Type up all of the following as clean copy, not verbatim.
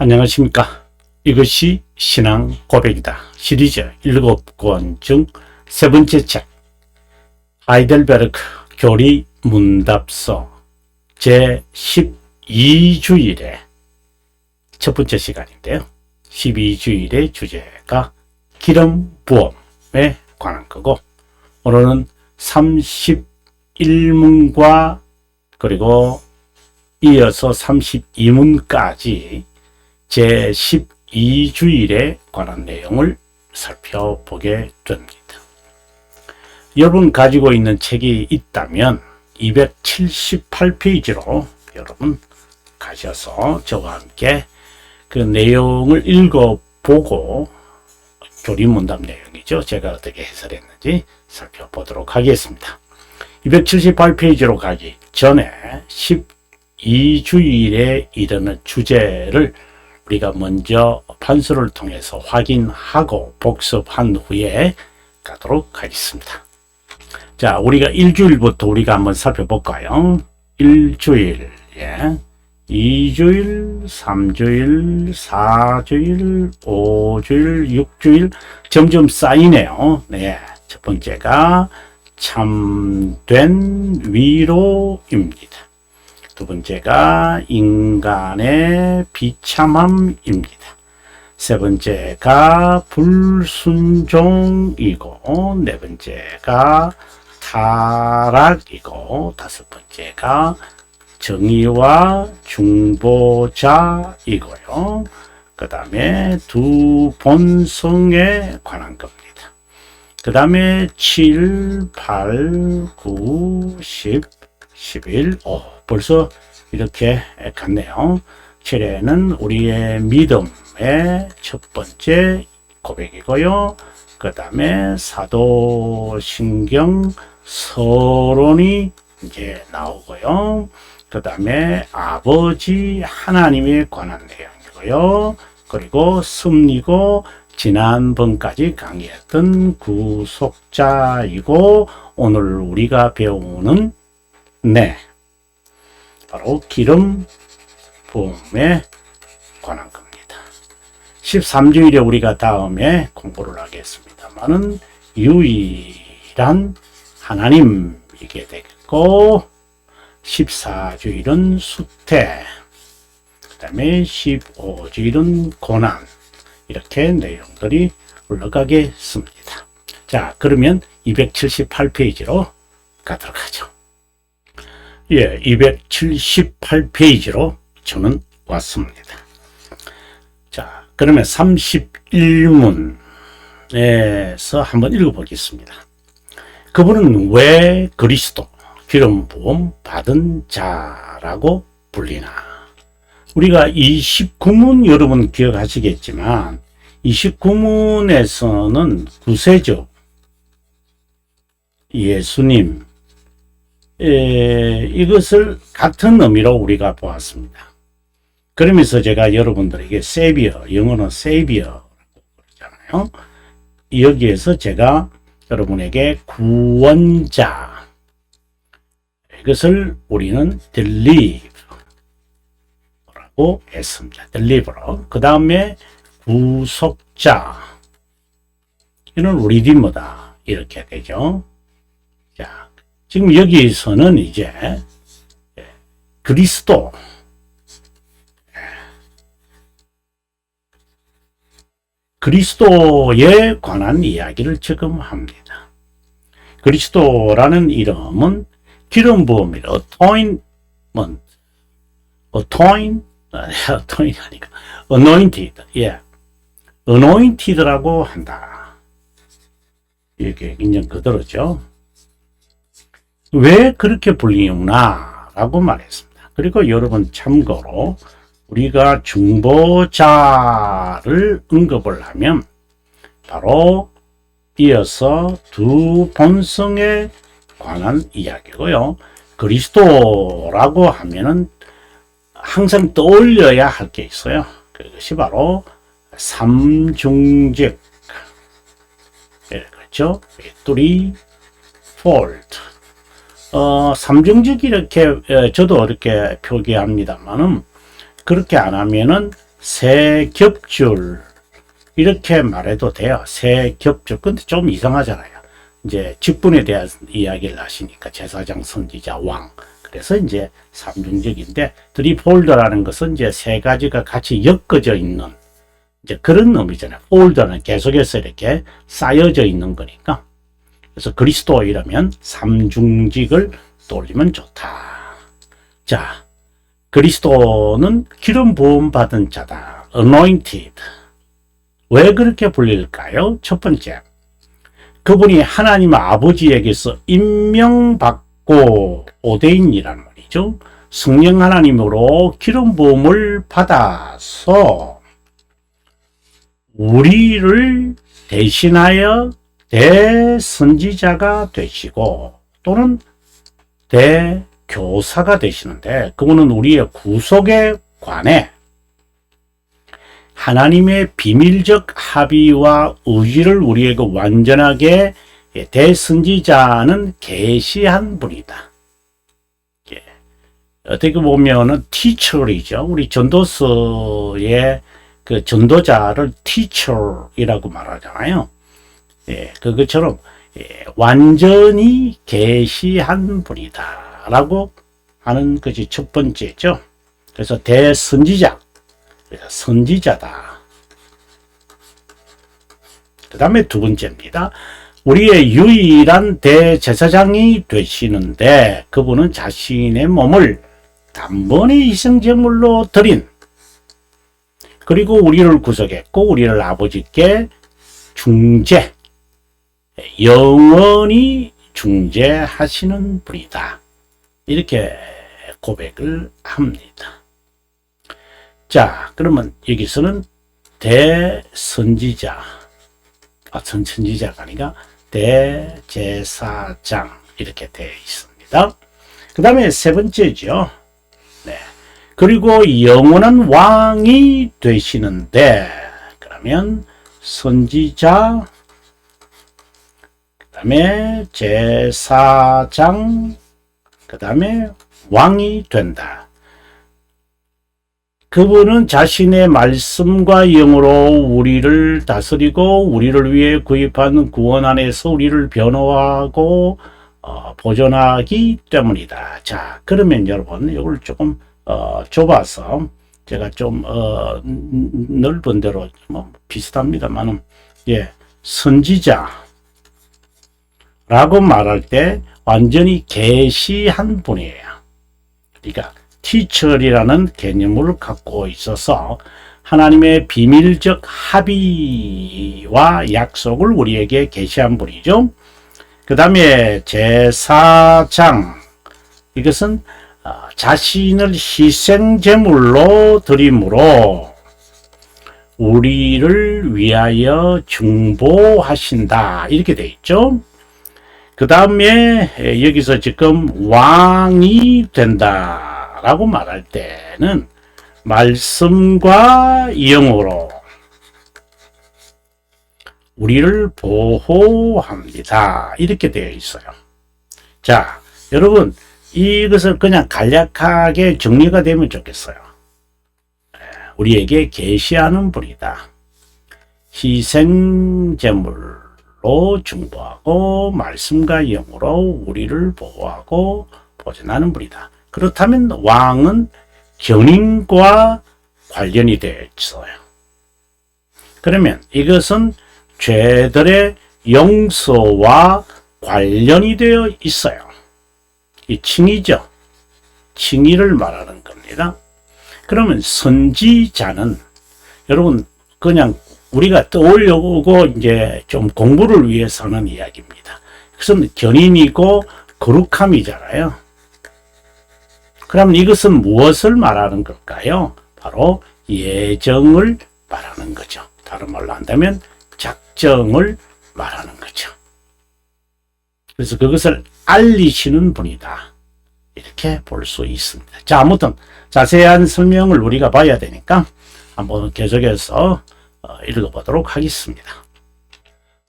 안녕하십니까. 이것이 신앙 고백이다 시리즈 7권 중 세 번째 책 하이델베르크 교리 문답서 제 12주일의 첫 번째 시간인데요. 12주일의 주제가 기름 부음에 관한 거고, 오늘은 31문과 그리고 이어서 32문까지 제 12주일에 관한 내용을 살펴보게 됩니다. 여러분 가지고 있는 책이 있다면 278페이지로 여러분 가셔서 저와 함께 그 내용을 읽어보고 교리문답 내용이죠. 제가 어떻게 해설했는지 살펴보도록 하겠습니다. 278페이지로 가기 전에 12주일에 이르는 주제를 우리가 먼저 판서를 통해서 확인하고 복습한 후에 가도록 하겠습니다. 자, 우리가 일주일부터 우리가 한번 살펴볼까요? 일주일, 2주일, 3주일, 4주일, 5주일, 6주일 점점 쌓이네요. 네, 첫 번째가 참된 위로입니다. 두 번째가 인간의 비참함입니다. 세 번째가 불순종이고, 네 번째가 타락이고, 다섯 번째가 정의와 중보자이고요. 그 다음에 두 본성에 관한 겁니다. 그 다음에 7, 8, 9, 10, 11, 벌써 이렇게 갔네요. 7회는 우리의 믿음의 첫 번째 고백이고요. 그 다음에 사도신경 서론이 이제 나오고요. 그 다음에 아버지 하나님에 관한 내용이고요. 그리고 섭리고 지난번까지 강의했던 구속자이고, 오늘 우리가 배우는 바로 기름 부음에 관한 겁니다. 13주일에 우리가 다음에 공부를 하겠습니다만은 유일한 하나님이게 되겠고, 14주일은 수태, 그 다음에 15주일은 고난, 이렇게 내용들이 흘러가겠습니다. 자, 그러면 278페이지로 가도록 하죠. 278페이지로 저는 왔습니다. 자, 그러면 31문에서 한번 읽어보겠습니다. 그분은 왜 그리스도, 기름 부음 받은 자라고 불리나? 우리가 29문 여러분 기억하시겠지만, 29문에서는 구세주 예수님, 이것을 같은 의미로 우리가 보았습니다. 그러면서 제가 여러분들에게 세비어, 영어는 세비어라고 그러잖아요. 여기에서 제가 여러분에게 구원자, 이것을 우리는 deliver라고 했습니다. deliverer. 그 다음에 구속자, 이는 리디머다, 이렇게 되죠. 자, 지금 여기에서는 이제 그리스도, 그리스도에 관한 이야기를 지금 합니다. 그리스도라는 이름은 기름 부음이라, anointed라고 한다. 이게 인정 그대로죠. 왜 그렇게 불리우나 라고 말했습니다. 그리고 여러분 참고로 우리가 중보자를 언급을 하면 바로 이어서 두 본성에 관한 이야기고요. 그리스도라고 하면은 항상 떠올려야 할 게 있어요. 그것이 바로 삼중직, 그렇죠? threefold. 삼중직 이렇게 저도 이렇게 표기합니다만은, 그렇게 안 하면은 세 겹줄 이렇게 말해도 돼요. 세 겹줄. 근데 좀 이상하잖아요. 이제 직분에 대한 이야기를 하시니까 제사장, 선지자, 왕. 그래서 이제 삼중직인데 드리폴더라는 것은 이제 세 가지가 같이 엮어져 있는 이제 그런 의미잖아요. 폴더는 계속해서 이렇게 쌓여져 있는 거니까. 그래서 그리스도 이러면 삼중직을 떠올리면 좋다. 자, 그리스도는 기름 부음 받은 자다. anointed. 왜 그렇게 불릴까요? 첫 번째, 그분이 하나님 아버지에게서 임명받고 오대인이란 말이죠. 성령 하나님으로 기름 부음을 받아서 우리를 대신하여 대선지자가 되시고 또는 대교사가 되시는데, 그분은 우리의 구속에 관해 하나님의 비밀적 합의와 의지를 우리에게 완전하게 대선지자는 계시한 분이다. 어떻게 보면은 티처이죠. 우리 전도서의 그 전도자를 티처이라고 말하잖아요. 그것처럼 완전히 계시한 분이다 라고 하는 것이 첫 번째죠. 그래서 대선지자, 선지자다. 그 다음에 두 번째입니다. 우리의 유일한 대제사장이 되시는데, 그분은 자신의 몸을 단번에 희생제물로 드린, 그리고 우리를 구속했고 우리를 아버지께 중재, 영원히 중재하시는 분이다. 이렇게 고백을 합니다. 자, 그러면 여기서는 대선지자, 선지자가 아니라 대제사장 이렇게 되어 있습니다. 그 다음에 세 번째죠. 네. 그리고 영원한 왕이 되시는데, 그러면 선지자, 그 다음에 제사장, 그 다음에 왕이 된다. 그분은 자신의 말씀과 영으로 우리를 다스리고 우리를 위해 구입한 구원 안에서 우리를 변호하고 보존하기 때문이다. 자, 그러면 여러분 이걸 조금 좁아서 제가 좀 넓은 대로 뭐 비슷합니다만은, 선지자라고 말할 때 완전히 계시한 분이에요. 그러니까 티처리라는 개념을 갖고 있어서 하나님의 비밀적 합의와 약속을 우리에게 계시한 분이죠. 그 다음에 제사장, 이것은 자신을 희생제물로 드림으로 우리를 위하여 중보하신다, 이렇게 되어 있죠. 그 다음에 여기서 지금 왕이 된다 라고 말할 때는 말씀과 영으로 우리를 보호합니다, 이렇게 되어 있어요. 자, 여러분 이것을 그냥 간략하게 정리가 되면 좋겠어요. 우리에게 계시하는 분이다. 희생제물로 중보하고 말씀과 영으로 우리를 보호하고 보존하는 분이다. 그렇다면 왕은 견인과 관련이 되어 있어요. 그러면 이것은 죄들의 용서와 관련이 되어 있어요. 이 칭의죠. 칭의를 말하는 겁니다. 그러면 선지자는 여러분 그냥 우리가 떠올려보고 이제 좀 공부를 위해서 하는 이야기입니다. 그것은 견인이고 거룩함이잖아요. 그럼 이것은 무엇을 말하는 걸까요? 바로 예정을 말하는 거죠. 다른 말로 한다면 작정을 말하는 거죠. 그래서 그것을 알리시는 분이다, 이렇게 볼 수 있습니다. 자, 아무튼 자세한 설명을 우리가 봐야 되니까 한번 계속해서 읽어보도록 하겠습니다.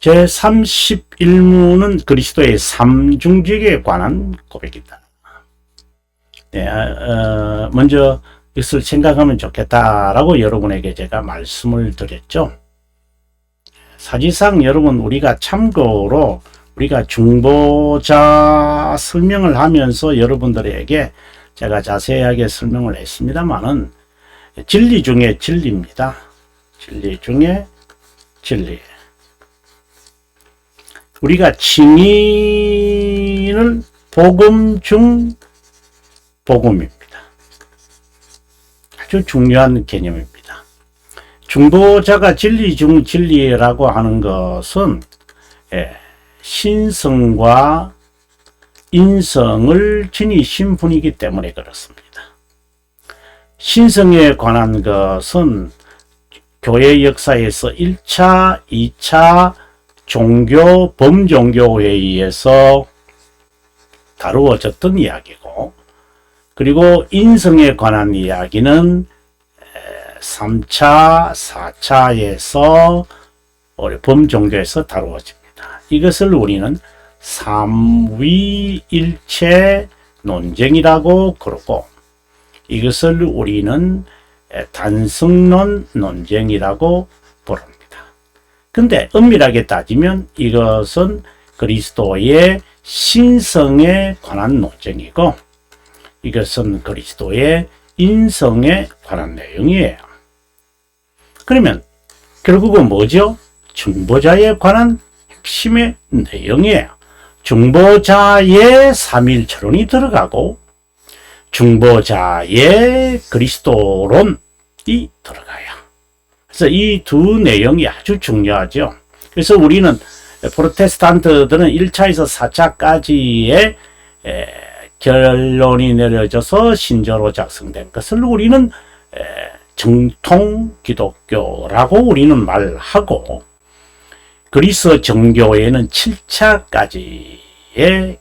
제31문은 그리스도의 삼중직에 관한 고백입니다. 네, 먼저 이것을 생각하면 좋겠다라고 여러분에게 제가 말씀을 드렸죠. 사실상 여러분 우리가 참고로 우리가 중보자 설명을 하면서 여러분들에게 제가 자세하게 설명을 했습니다만은 진리 중에 진리입니다. 진리 중에 진리. 우리가 칭의는 복음 중 복음입니다. 아주 중요한 개념입니다. 중보자가 진리 중 진리라고 하는 것은 신성과 인성을 지니신 분이기 때문에 그렇습니다. 신성에 관한 것은 교회 역사에서 1차, 2차 종교 범종교회의에서 다루어졌던 이야기고, 그리고 인성에 관한 이야기는 3차, 4차에서 범종교에서 다루어집니다. 이것을 우리는 삼위일체 논쟁이라고 그러고, 이것을 우리는 단성론 논쟁이라고 부릅니다. 근데 엄밀하게 따지면 이것은 그리스도의 신성에 관한 논쟁이고, 이것은 그리스도의 인성에 관한 내용이에요. 그러면 결국은 뭐죠? 중보자에 관한 핵심의 내용이에요. 중보자의 삼일처론이 들어가고 중보자의 그리스도론이 들어가요. 그래서 이 두 내용이 아주 중요하죠. 그래서 우리는 프로테스탄트들은 1차에서 4차까지의 결론이 내려져서 신조로 작성된 것을 우리는 정통 기독교라고 우리는 말하고, 그리스 정교회는 7차까지의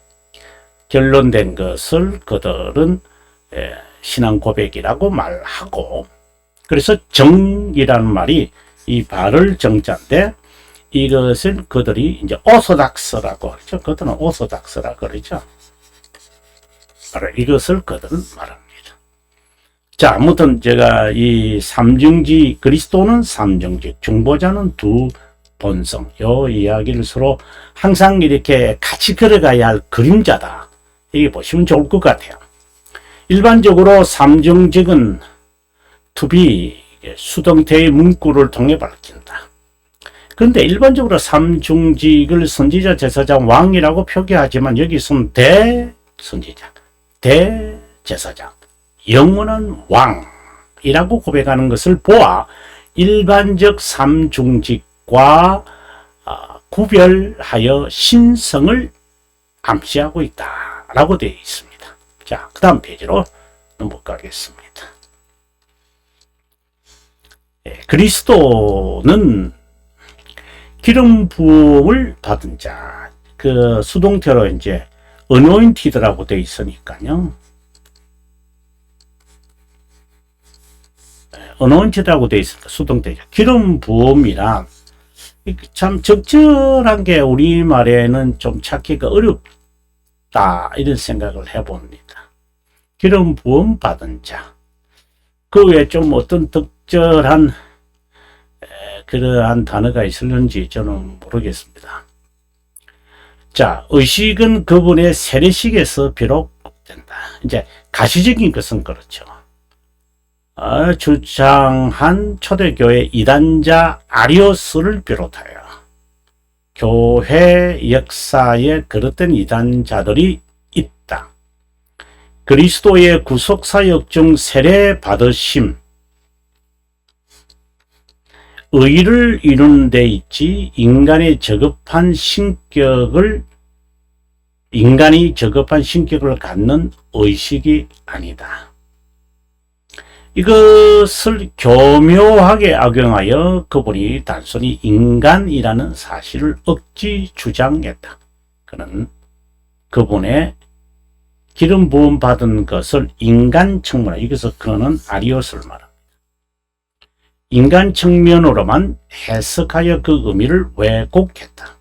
결론된 것을 그들은 신앙 고백이라고 말하고, 그래서 정이라는 말이 이 발을 정자인데, 이것을 그들이 이제 오소닥스라고 하죠. 그들은 오소닥스라고 그러죠. 바로 이것을 그들은 말합니다. 자, 아무튼 제가 이 삼중지, 그리스도는 삼중지, 중보자는 두 본성, 요 이야기를 서로 항상 이렇게 같이 걸어가야 할 그림자다, 이게 보시면 좋을 것 같아요. 일반적으로 삼중직은 투비, 수동태의 문구를 통해 밝힌다. 그런데 일반적으로 삼중직을 선지자, 제사장, 왕이라고 표기하지만 여기서는 대선지자, 대제사장, 영원한 왕이라고 고백하는 것을 보아 일반적 삼중직과 구별하여 신성을 암시하고 있다라고 되어 있습니다. 자, 그 다음 페이지로 넘어가겠습니다. 그리스도는 기름 부음을 받은 자, 그 수동태로 이제 anointed라고 되어 있으니까요. anointed라고 되어 있으니까 수동태죠. 기름 부음이란 참 적절한 게 우리말에는 좀 찾기가 어렵다, 이런 생각을 해봅니다. 기름 부음 받은 자. 그 외에 좀 어떤 적절한 그러한 단어가 있을는지 저는 모르겠습니다. 자, 의식은 그분의 세례식에서 비롯된다. 이제 가시적인 것은 그렇죠. 주장한 초대교회 이단자 아리오스를 비롯하여 교회 역사에 그릇된 이단자들이 있다. 그리스도의 구속사역 중 세례 받으심, 의를 이루는 데 있지 인간이 저급한 신격을 갖는 의식이 아니다. 이것을 교묘하게 악용하여 그분이 단순히 인간이라는 사실을 억지 주장했다. 그는 그분의 기름 부음 받은 것을 인간 측면, 여기서 그는 아리오스를 말합니다. 인간 측면으로만 해석하여 그 의미를 왜곡했다.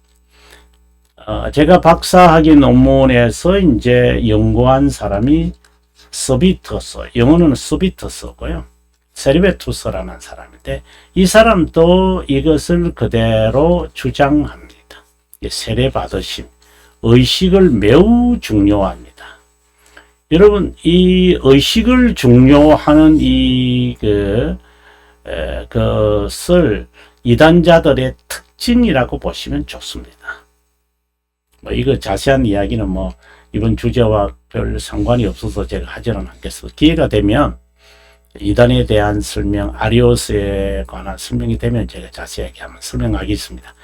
제가 박사학위 논문에서 이제 연구한 사람이 서비투스, 영어로는 서비투스고요. 세르베투스라는 사람인데 이 사람도 이것을 그대로 주장합니다. 세례 받으심, 의식을 매우 중요합니다. 여러분, 이 의식을 중요하는 그것을 이단자들의 특징이라고 보시면 좋습니다. 이거 자세한 이야기는 이번 주제와 별 상관이 없어서 제가 하지는 않겠습니다. 기회가 되면 이단에 대한 설명, 아리오스에 관한 설명이 되면 제가 자세하게 한번 설명하겠습니다.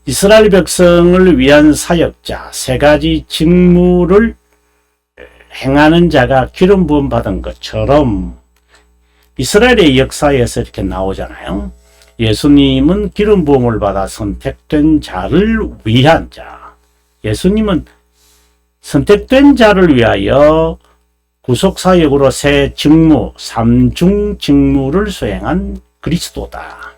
이스라엘 백성을 위한 사역자, 세 가지 직무를 행하는 자가 기름 부음 받은 것처럼 이스라엘의 역사에서 이렇게 나오잖아요. 예수님은 기름 부음을 받아 선택된 자를 위한 자. 예수님은 선택된 자를 위하여 구속사역으로 세 직무, 삼중 직무를 수행한 그리스도다.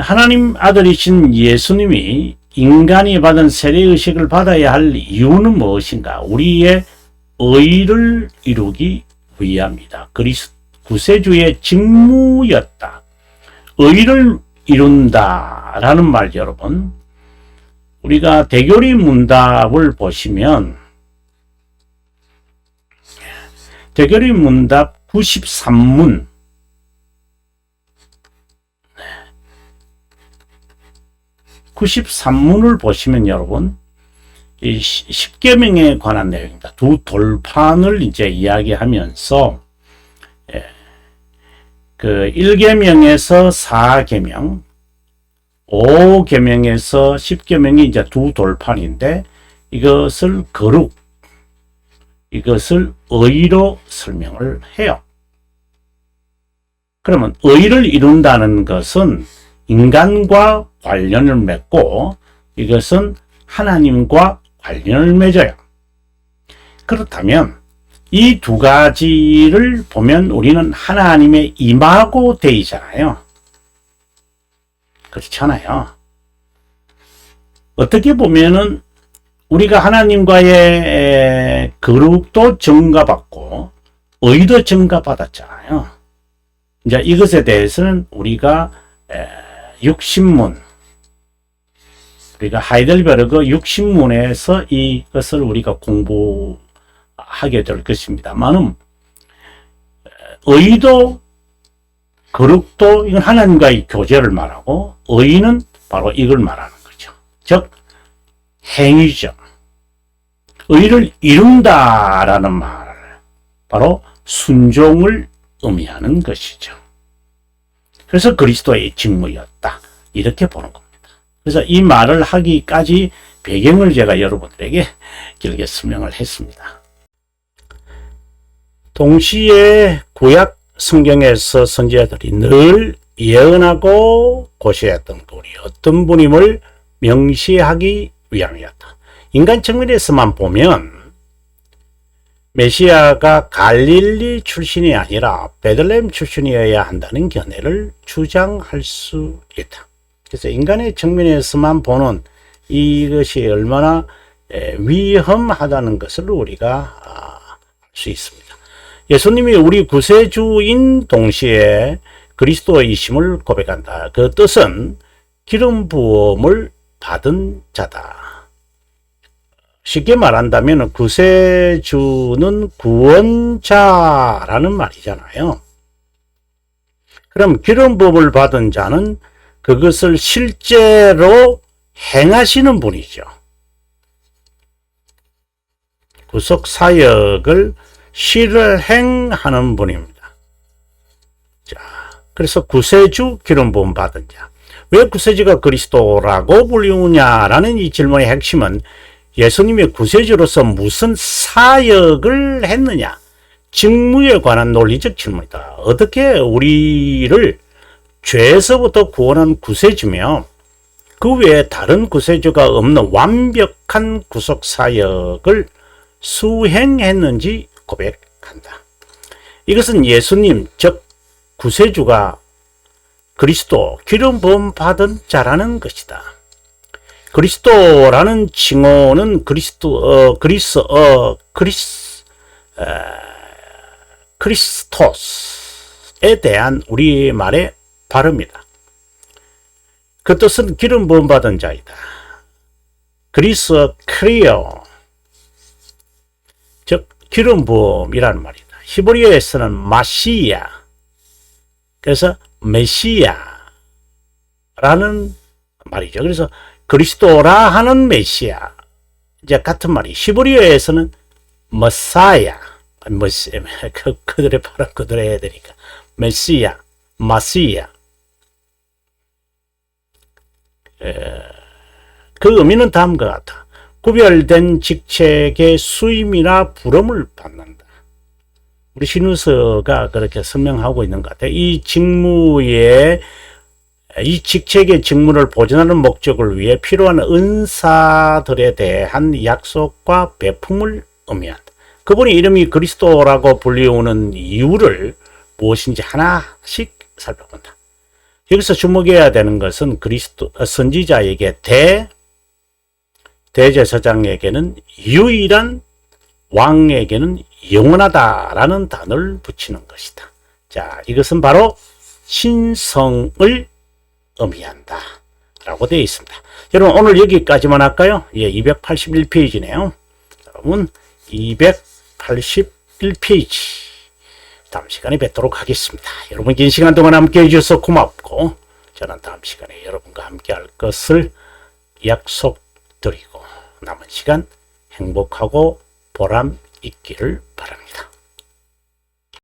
하나님 아들이신 예수님이 인간이 받은 세례의식을 받아야 할 이유는 무엇인가? 우리의 의를 이루기 위함이다. 구세주의 직무였다. 의를 이룬다라는 말 여러분, 우리가 대교리 문답을 보시면 대교리 문답 93문 93문을 보시면 여러분, 이 10계명에 관한 내용입니다. 두 돌판을 이제 이야기하면서, 그 1계명에서 4계명, 5계명에서 10계명이 이제 두 돌판인데, 이것을 거룩, 이것을 의로 설명을 해요. 그러면 의를 이룬다는 것은 인간과 관련을 맺고 이것은 하나님과 관련을 맺어요. 그렇다면 이 두 가지를 보면 우리는 하나님의 임하고 되이잖아요. 그렇잖아요. 어떻게 보면은 우리가 하나님과의 거룩도 증가받고 의도 증가받았잖아요. 이제 이것에 대해서는 우리가 육신문, 우리가 하이델베르그 육신문에서 이것을 우리가 공부하게 될 것입니다만은 의도, 거룩도 이건 하나님과의 교제를 말하고 의는 바로 이걸 말하는 거죠. 즉 행위죠. 의를 이룬다라는 말, 바로 순종을 의미하는 것이죠. 그래서 그리스도의 직무였다. 이렇게 보는 겁니다. 그래서 이 말을 하기까지 배경을 제가 여러분들에게 길게 설명을 했습니다. 동시에 구약 성경에서 선지자들이 늘 예언하고 고시했던 분이 어떤 분임을 명시하기 위함이었다. 인간 측면에서만 보면 메시아가 갈릴리 출신이 아니라 베들레헴 출신이어야 한다는 견해를 주장할 수 있다. 그래서 인간의 측면에서만 보는 이것이 얼마나 위험하다는 것을 우리가 알 수 있습니다. 예수님이 우리 구세주인 동시에 그리스도이심을 고백한다. 그 뜻은 기름 부음을 받은 자다. 쉽게 말한다면 구세주는 구원자라는 말이잖아요. 그럼 기름 부음을 받은 자는 그것을 실제로 행하시는 분이죠. 구속 사역을 실행하는 분입니다. 자, 그래서 구세주 기름 부음 받은 자. 왜 구세주가 그리스도라고 불리우냐라는 이 질문의 핵심은 예수님이 구세주로서 무슨 사역을 했느냐, 직무에 관한 논리적 질문이다. 어떻게 우리를 죄에서부터 구원한 구세주며 그 외에 다른 구세주가 없는 완벽한 구속 사역을 수행했는지 고백한다. 이것은 예수님, 즉 구세주가 그리스도 기름 부음 받은 자라는 것이다. 그리스도라는 칭호는 크리스토스에 대한 우리말의 발음이다. 그 뜻은 기름 부음 받은 자이다. 그리스 크리오, 즉 기름 부음이라는 말이다. 히브리어에서는 마시아, 그래서 메시아라는 말이죠. 그래서 그리스도라 하는 메시아, 이제 같은 말이. 히브리어에서는 머사야, 그들의 발음 그대로 해야 되니까 메시아, 마시아. 그 의미는 다음과 같아. 구별된 직책의 수임이나 부름을 받는다. 우리 신우서가 그렇게 설명하고 있는 것 같아요. 이 직책의 직무를 보존하는 목적을 위해 필요한 은사들에 대한 약속과 배품을 의미한다. 그분의 이름이 그리스도라고 불리우는 이유를 무엇인지 하나씩 살펴본다. 여기서 주목해야 되는 것은 선지자에게 대제사장에게는 유일한, 왕에게는 영원하다라는 단어를 붙이는 것이다. 자, 이것은 바로 신성을 의미한다 라고 되어 있습니다. 여러분, 오늘 여기까지만 할까요? 예, 281페이지네요. 여러분, 281페이지. 다음 시간에 뵙도록 하겠습니다. 여러분, 긴 시간 동안 함께 해주셔서 고맙고, 저는 다음 시간에 여러분과 함께 할 것을 약속드리고, 남은 시간 행복하고 보람 있기를 바랍니다.